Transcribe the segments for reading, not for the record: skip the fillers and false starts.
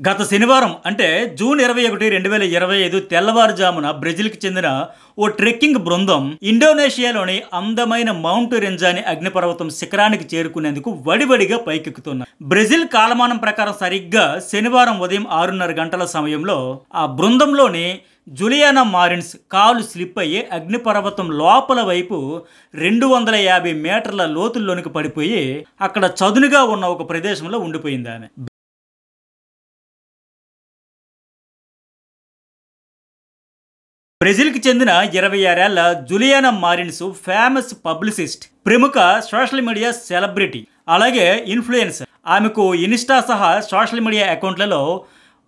గత శనివారం అంటే జూన్ 21, 2025 తెల్లవారుజామున బ్రెజిల్కి చెందిన ఓ ట్రెక్కింగ్ బృందం ఇండోనేషియాలోని అందమైన మౌంట్ రెంజాని అగ్నిపర్వతం శిఖరానికి చేరుకునేందుకు వడివడిగా పైకెక్కుతున్నారు. బ్రెజిల్ కాలమానం ప్రకారం సరిగ్గా శనివారం ఉదయం 6:30 గంటల సమయంలో ఆ బృందంలోని జూలియానా మారిన్స్ కాలు స్లిప్ అయ్యి అగ్నిపర్వతం లోపల వైపు 250 మీటర్ల లోతుల్లోనికి పడిపోయి అక్కడ చదునుగా ఉన్న ఒక ప్రదేశంలో ఉండిపోయింది ఆమె. బ్రెజిల్కి చెందిన 26 ఏళ్ల జూలియానా మారిన్స్ ఫేమస్ పబ్లిసిస్ట్, ప్రముఖ సోషల్ మీడియా సెలబ్రిటీ, అలాగే ఇన్ఫ్లుయెన్సర్. ఆమెకు ఇన్స్టా సహా సోషల్ మీడియా అకౌంట్లలో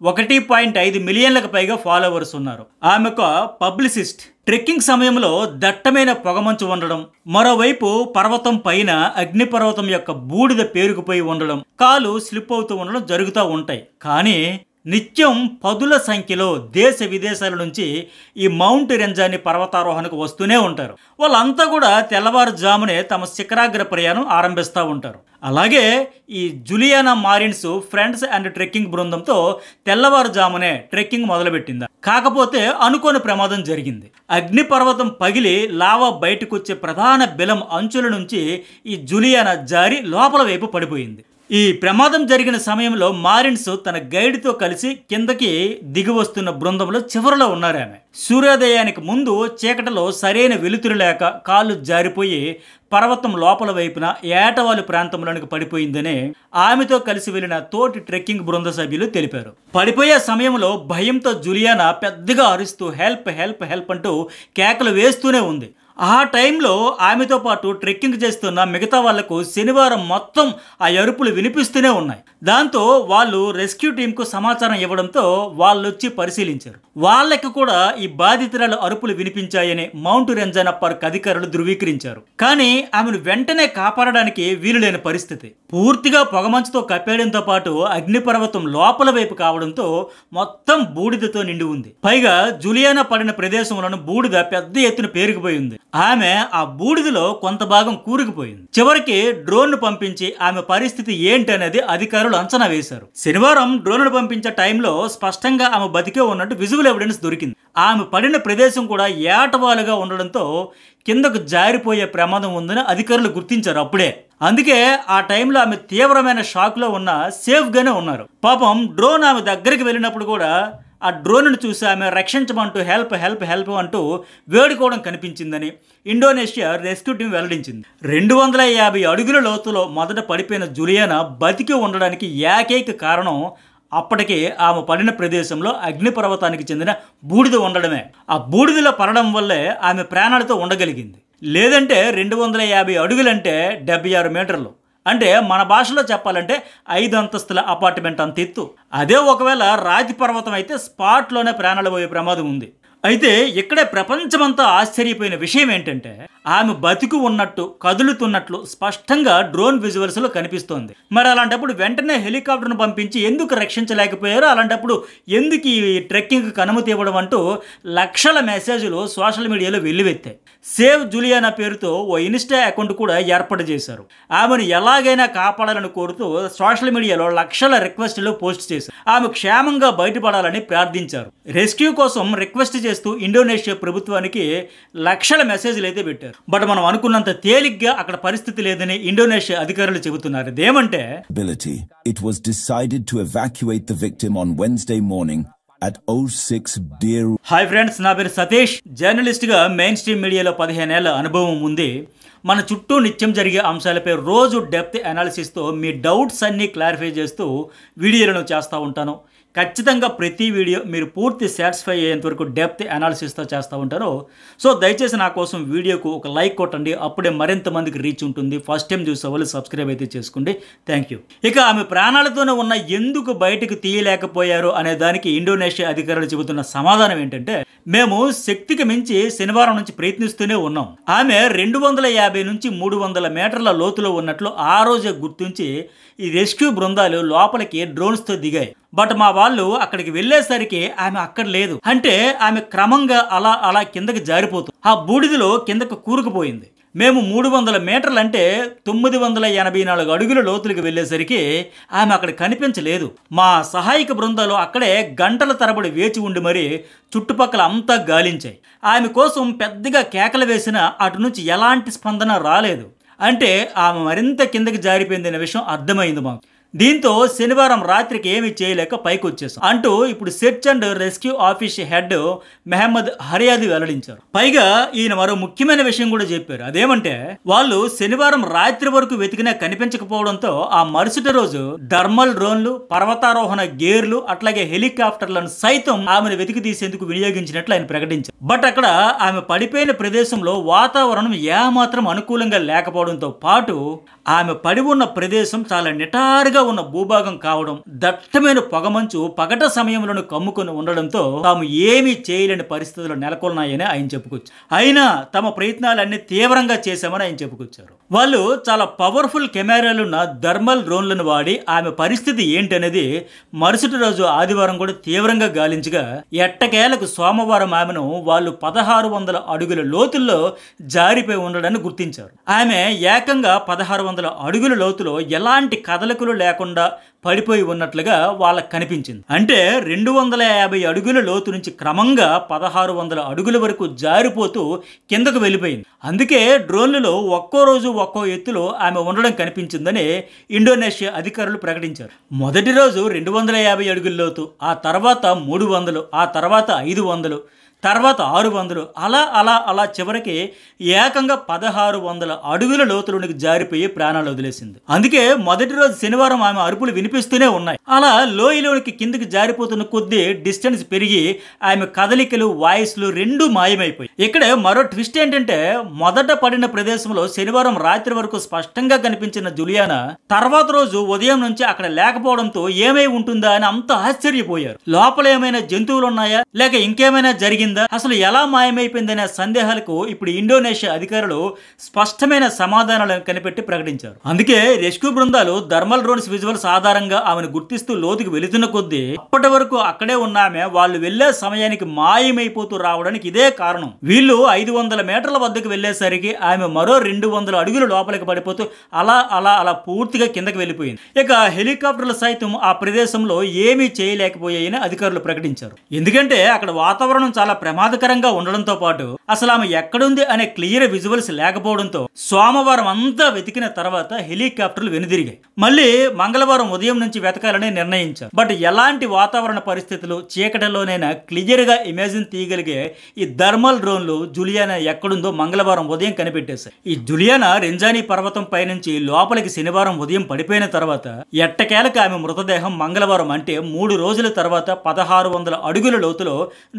1.5 మిలియన్లకు పైగా ఫాలోవర్స్ ఉన్నారు. ఆమె ఒక పబ్లిసిస్ట్. ట్రెక్కింగ్ సమయంలో దట్టమైన పొగమంచు ఉండడం, మరోవైపు పర్వతం పైన అగ్నిపర్వతం యొక్క బూడిద పేరుకుపోయి ఉండడం, కాలు స్లిప్ అవుతూ ఉండడం జరుగుతూ ఉంటాయి. కానీ నిత్యం పదుల సంఖ్యలో దేశ విదేశాల నుంచి ఈ మౌంట్ రెంజాని పర్వతారోహణకు వస్తూనే ఉంటారు. వాళ్ళంతా కూడా తెల్లవారుజామునే తమ శిఖరాగ్ర ప్రయాణం ఆరంభిస్తూ ఉంటారు. అలాగే ఈ జూలియానా మారిన్స్ ఫ్రెండ్స్ అండ్ ట్రెక్కింగ్ బృందంతో తెల్లవారుజామునే ట్రెక్కింగ్ మొదలుపెట్టింది. కాకపోతే అనుకోని ప్రమాదం జరిగింది. అగ్నిపర్వతం పగిలి లావా బయటకు వచ్చే ప్రధాన బిలం అంచుల నుంచి ఈ జూలియానా జారి లోపల వైపు పడిపోయింది. ఈ ప్రమాదం జరిగిన సమయంలో మారిన్స్ తన గైడ్తో కలిసి కిందకి దిగి వస్తున్న బృందంలో చివరిలో ఉన్నారు. ఆమె సూర్యోదయానికి ముందు చీకటిలో సరైన వెలుతురు లేక కాళ్ళు జారిపోయి పర్వతం లోపల వైపున ఏటవాలు ప్రాంతంలోనికి పడిపోయిందని ఆమెతో కలిసి వెళ్లిన తోటి ట్రెక్కింగ్ బృంద సభ్యులు తెలిపారు. పడిపోయే సమయంలో భయంతో జూలియానా పెద్దగా అరుస్తూ హెల్ప్ హెల్ప్ హెల్ప్ అంటూ కేకలు వేస్తూనే ఉంది. ఆ టైంలో ఆమెతో పాటు ట్రెక్కింగ్ చేస్తున్న మిగతా వాళ్లకు శనివారం మొత్తం ఆ అరుపులు వినిపిస్తూనే ఉన్నాయి. దాంతో వాళ్ళు రెస్క్యూ టీంకు సమాచారం ఇవ్వడంతో వాళ్ళు వచ్చి పరిశీలించారు. వాళ్ళకి కూడా ఈ బాధితురాలు అరుపులు వినిపించాయని మౌంట్ రెంజానా పార్క్ అధికారులు ధృవీకరించారు. కానీ ఆమెను వెంటనే కాపాడడానికి వీలులేని పరిస్థితి. పూర్తిగా పొగమంచుతో కప్పేయడంతో పాటు అగ్నిపర్వతం లోపల వైపు కావడంతో మొత్తం బూడిదతో నిండి ఉంది. పైగా జూలియానా పడిన ప్రదేశంలోని బూడిద పెద్ద ఎత్తున పేరుకుపోయింది. ఆమె ఆ బూడిదలో కొంత భాగం కూరుకుపోయింది. చివరికి డ్రోన్ పంపించి ఆమె పరిస్థితి ఏంటనేది అధికారులు అంచనా వేశారు. శనివారం డ్రోన్ పంపించే టైంలో స్పష్టంగా ఆమె బతికే ఉన్నట్టు విజువల్ ఎవిడెన్స్ దొరికింది. ఆమె పడిన ప్రదేశం కూడా ఏటవాలుగా ఉండడంతో కిందకు జారిపోయే ప్రమాదం ఉందని అధికారులు గుర్తించారు అప్పుడే. అందుకే ఆ టైంలో ఆమె తీవ్రమైన షాక్లో ఉన్న సేఫ్గానే ఉన్నారు. పాపం డ్రోన్ ఆమె దగ్గరికి వెళ్ళినప్పుడు కూడా ఆ డ్రోన్ను చూసి ఆమె రక్షించమంటూ హెల్ప్ హెల్ప్ హెల్ప్ అంటూ వేడుకోవడం కనిపించిందని ఇండోనేషియా రెస్క్యూ టీం వెల్లడించింది. 250 అడుగుల లోతులో మొదట పడిపోయిన జూలియానా బతికి ఉండడానికి ఏకైక కారణం అప్పటికే ఆమె పడిన ప్రదేశంలో అగ్నిపర్వతానికి చెందిన బూడిద ఉండడమే. ఆ బూడిదలో పడడం వల్లే ఆమె ప్రాణాలతో ఉండగలిగింది. లేదంటే 250 అడుగులంటే 76 మీటర్లు, అంటే మన భాషలో చెప్పాలంటే 5 అంతస్తుల అపార్ట్మెంట్ అంత ఎత్తు. అదే ఒకవేళ రాతి పర్వతం అయితే స్పాట్లోనే ప్రాణాలు పోయే ప్రమాదం ఉంది. అయితే ఇక్కడే ప్రపంచమంతా ఆశ్చర్యపోయిన విషయం ఏంటంటే ఆమె బతికి ఉన్నట్టు కదులుతున్నట్లు స్పష్టంగా డ్రోన్ విజువల్స్లో కనిపిస్తోంది. మరి అలాంటప్పుడు వెంటనే హెలికాప్టర్ను పంపించి ఎందుకు రక్షించలేకపోయారో, అలాంటప్పుడు ఎందుకు ఈ ట్రెక్కింగ్కి అనుమతి ఇవ్వడం అంటూ లక్షల మెసేజ్లు సోషల్ మీడియాలో వెల్లువెత్తాయి. సేవ్ జూలియానా పేరుతో ఓ ఇన్స్టా అకౌంట్ కూడా ఏర్పాటు చేశారు. ఆమెను ఎలాగైనా కాపాడాలని కోరుతూ సోషల్ మీడియాలో లక్షల రిక్వెస్ట్లు పోస్ట్ చేశారు. ఆమె క్షేమంగా బయటపడాలని ప్రార్థించారు. రెస్క్యూ కోసం రిక్వెస్ట్ చేస్తూ ఇండోనేషియా ప్రభుత్వానికి లక్షల మెసేజ్లు అయితే పెట్టారు. బట్ మనం అనుకున్నంత తేలిగ్గా అక్కడ పరిస్థితి లేదని ఇండోనేషియా అధికారులు చెబుతున్నారు. ఇదేమంటే It was decided to evacuate the victim on Wednesday morning at 06 Deer. Hi friends, నా పేరు సతీష్. జర్నలిస్ట్గా మెయిన్ స్ట్రీమ్ మీడియాలో 15 ఏళ్ల అనుభవం ఉంది. మన చుట్టూ నిత్యం జరిగే అంశాలపై రోజు డెప్త్ అనాలిసిస్తో మీ డౌట్స్ అన్నీ క్లారిఫై చేస్తూ వీడియోలను చేస్తూ ఉంటాను. ఖచ్చితంగా ప్రతి వీడియో మీరు పూర్తి సాటిస్ఫై అయ్యేంత వరకు డెప్త్ అనాలిసిస్తో చేస్తూ ఉంటారు. సో దయచేసి నా కోసం వీడియోకు ఒక లైక్ కొట్టండి, అప్పుడే మరింత మందికి రీచ్ ఉంటుంది. ఫస్ట్ టైం చూసే వాళ్ళు సబ్స్క్రైబ్ అయితే చేసుకోండి. Thank you. ఇక ఆమె ప్రాణాలతోనే ఉన్న ఎందుకు బయటకు తీయలేకపోయారు అనే దానికి ఇండోనేషియా అధికారులు చెబుతున్న సమాధానం ఏంటంటే, మేము శక్తికి మించి శనివారం నుంచి ప్రయత్నిస్తూనే ఉన్నాం. ఆమె 250 నుంచి 300 మీటర్ల లోతులో ఉన్నట్లు ఆ రోజే గుర్తించి ఈ రెస్క్యూ బృందాలు లోపలికి డ్రోన్స్తో దిగాయి. బట్ మా వాళ్ళు అక్కడికి వెళ్ళేసరికి ఆమె అక్కడ లేదు. అంటే ఆమె క్రమంగా అలా కిందకి జారిపోతుంది. ఆ బూడిదలో కిందకు కూరుకుపోయింది. మేము 300 మీటర్లు అంటే 984 అడుగుల లోతులకు వెళ్ళేసరికి ఆమె అక్కడ కనిపించలేదు. మా సహాయక బృందాలు అక్కడే గంటల తరబడి వేచి ఉండి మరి చుట్టుపక్కల అంతా గాలించాయి. ఆమె కోసం పెద్దగా కేకలు వేసినా అటు నుంచి ఎలాంటి స్పందన రాలేదు. అంటే ఆమె మరింత కిందకి జారిపోయిందనే విషయం అర్థమైంది మాకు. దీంతో శనివారం రాత్రికి ఏమీ చేయలేక పైకి వచ్చేసాం అంటూ ఇప్పుడు search and rescue office head Muhammad Hariyadi వెల్లడించారు. పైగా ఈయన మరో ముఖ్యమైన విషయం కూడా చెప్పారు. అదేమంటే వాళ్ళు శనివారం రాత్రి వరకు వెతికినా కనిపించకపోవడంతో ఆ మరుసటి రోజు థర్మల్ డ్రోన్లు, పర్వతారోహణ గేర్లు, అట్లాగే హెలికాప్టర్లను సైతం ఆమెను వెతికి తీసేందుకు వినియోగించినట్లు ఆయన ప్రకటించారు. బట్ అక్కడ ఆమె పడిపోయిన ప్రదేశంలో వాతావరణం ఏమాత్రం అనుకూలంగా లేకపోవడంతో పాటు ఆమె పడి ఉన్న ప్రదేశం చాలా నిటారుగా ఉన్న భూభాగం కావడం, దట్టమైన పొగమంచు పగట సమయంలో కమ్ముకొని ఉండడంతో తాము ఏమీ చేయలేని పరిస్థితులు నెలకొన్నాయని ఆయన చెప్పుకొచ్చారు. అయినా తమ ప్రయత్నాలన్నీ తీవ్రంగా చేశామని ఆయన చెప్పుకొచ్చారు. వాళ్ళు చాలా పవర్ఫుల్ కెమెరాలున్న థర్మల్ డ్రోన్లను వాడి ఆమె పరిస్థితి ఏంటనేది మరుసటి రోజు ఆదివారం కూడా తీవ్రంగా గాలించగా ఎట్టకేలకు సోమవారం ఆమెను వాళ్ళు 1600 అడుగుల లోతుల్లో జారిపోయి ఉండడాన్ని గుర్తించారు. ఆమె ఏకంగా 1600 అడుగుల లోతులో ఎలాంటి కదలికలు లేకుండా పడిపోయి ఉన్నట్లుగా వాళ్ళకు కనిపించింది. అంటే 250 అడుగుల లోతు నుంచి క్రమంగా 1600 అడుగుల వరకు జారిపోతూ కిందకు వెళ్ళిపోయింది. అందుకే డ్రోన్లలో ఒక్కో రోజు ఒక్కో ఎత్తులో ఆమె ఉండడం కనిపించిందని ఇండోనేషియా అధికారులు ప్రకటించారు. మొదటి రోజు 250 అడుగుల లోతు, ఆ తర్వాత 300, ఆ తర్వాత 500, తర్వాత 600, అలా అలా అలా చివరికి ఏకంగా 1600 అడుగుల లోతులోనికి జారిపోయి ప్రాణాలు వదిలేసింది. అందుకే మొదటి రోజు శనివారం ఆమె అరుపులు వినిపిస్తూనే ఉన్నాయి. అలా లోయలోనికి కిందకి జారిపోతున్న కొద్దీ డిస్టెన్స్ పెరిగి ఆమె కదలికలు, వాయిస్లు రెండూ మాయమైపోయి. ఇక్కడ మరో ట్విస్ట్ ఏంటంటే మొదట పడిన ప్రదేశంలో శనివారం రాత్రి వరకు స్పష్టంగా కనిపించిన జులియానా తర్వాత రోజు ఉదయం నుంచి అక్కడ లేకపోవడంతో ఏమై ఉంటుందా అని అంత ఆశ్చర్యపోయారు. లోపల ఏమైనా జంతువులు ఉన్నాయా, లేక ఇంకేమైనా జరిగిందా, అసలు ఎలా మాయమైపోయిందనే సందేహాలకు ఇప్పుడు ఇండోనేషియా అధికారులు స్పష్టమైన సమాధానాలను కనిపెట్టి ప్రకటించారు. అందుకే రెస్క్యూ బృందాలు థర్మల్ డ్రోన్స్ విజువల్స్ ఆధారంగా ఆమెను గుర్తిస్తూ లోతుకు వెళుతున్న కొద్దీ అప్పటి వరకు అక్కడే ఉన్న ఆమె వాళ్ళు వెళ్లే సమయానికి మాయమైపోతూ రావడానికి ఇదే కారణం. వీళ్ళు 500 మీటర్ల వద్దకు వెళ్లేసరికి ఆమె మరో 200 అడుగులు లోపలికి పడిపోతూ అలా అలా అలా పూర్తిగా కిందకి వెళ్ళిపోయింది. ఇక హెలికాప్టర్లు సైతం ఆ ప్రదేశంలో ఏమీ చేయలేకపోయాయని అధికారులు ప్రకటించారు. ఎందుకంటే అక్కడ వాతావరణం చాలా ప్రమాదకరంగా ఉండడంతో పాటు అసలు ఆమె ఎక్కడుంది అనే క్లియర్ విజువల్స్ లేకపోవడంతో సోమవారం అంతా వెతికిన తర్వాత హెలికాప్టర్లు వెనుదిరిగాయి. మళ్ళీ మంగళవారం ఉదయం నుంచి వెతకాలని నిర్ణయించారు. బట్ ఎలాంటి వాతావరణ పరిస్థితులు, చీకటిలోనైనా క్లియర్ గా ఇమేజిన్ తీయగలిగే ఈ థర్మల్ డ్రోన్లు జులియానా ఎక్కడుందో మంగళవారం ఉదయం కనిపెట్టేశాయి. ఈ జులియానా రెంజానీ పర్వతం పైనుంచి లోపలికి శనివారం ఉదయం పడిపోయిన తర్వాత ఎట్టకేలకు ఆమె మృతదేహం మంగళవారం అంటే 3 రోజుల తర్వాత 1600 అడుగుల లోతులో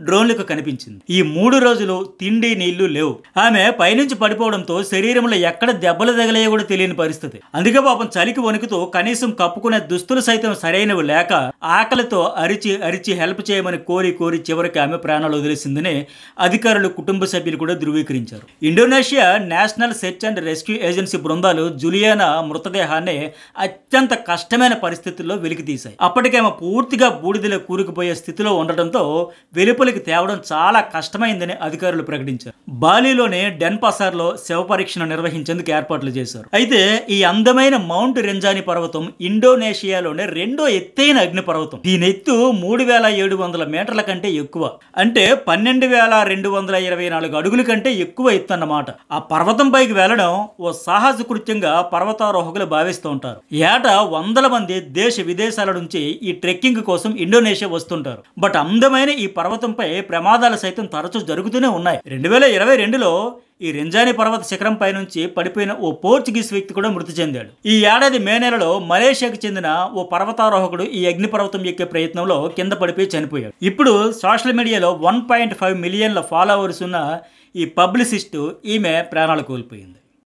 డ్రోన్లకు కనిపించింది. ఈ 3 రోజులు తిండి నీళ్లు లేవు. ఆమె పైనుంచి పడిపోవడంతో శరీరంలో ఎక్కడ దెబ్బలు తగిలాయో కూడా తెలియని పరిస్థితి. అందుకే పాపం చలికి వణుకుతూ కనీసం కప్పుకునే దుస్తులు సైతం సరైనవి లేక ఆకలితో అరిచి అరిచి హెల్ప్ చేయమని కోరి కోరి చివరికి ఆమె ప్రాణాలు వదిలేసిందని అధికారులు, కుటుంబ సభ్యులు కూడా ధృవీకరించారు. Indonesia national search and rescue agency బృందాలు జులియానా మృతదేహాన్ని అత్యంత కష్టమైన పరిస్థితుల్లో వెలికితీశాయి. అప్పటికే ఆమె పూర్తిగా బూడిదలో కూరుకుపోయే స్థితిలో ఉండటంతో వెలుపలికి తేవడం చాలా కష్టమైందని అధికారులు ప్రకటించారు. బాలిలోని డెన్పాసార్లో శవ పరీక్షను నిర్వహించేందుకు ఏర్పాట్లు చేశారు. అయితే ఈ అందమైన మౌంట్ రెంజానీ పర్వతం ఇండోనేషియాలోనే రెండో ఎత్తైన అగ్నిపర్వతం. దీని ఎత్తు 3700 మీటర్ల కంటే ఎక్కువ, అంటే 12224 అడుగుల కంటే ఎక్కువ ఎత్తు అన్నమాట. ఆ పర్వతం పైకి వెళ్లడం ఓ సాహస కృత్యంగా పర్వతారోహకులు భావిస్తూ ఉంటారు. ఏటా 100 మంది దేశ విదేశాల నుంచి ఈ ట్రెక్కింగ్ కోసం ఇండోనేషియా వస్తుంటారు. బట్ అందమైన ఈ పర్వతంపై ప్రమాదాలు సైతం తరచూ జరుగుతూనే ఉన్నాయి. 2022లో ఈ రెంజానీ పర్వత శిఖరం పై నుంచి పడిపోయిన ఓ పోర్చుగీస్ వ్యక్తి కూడా మృతి చెందాడు. ఈ ఏడాది మే నెలలో మలేషియాకు చెందిన ఓ పర్వతారోహకుడు ఈ అగ్నిపర్వతం ఎక్కే ప్రయత్నంలో కింద పడిపోయి చనిపోయాడు. ఇప్పుడు సోషల్ మీడియాలో 1.5 మిలియన్ల ఫాలోవర్స్ ఉన్న ఈ పబ్లిసిస్టు ఈమె ప్రాణాలు కోల్పోయింది.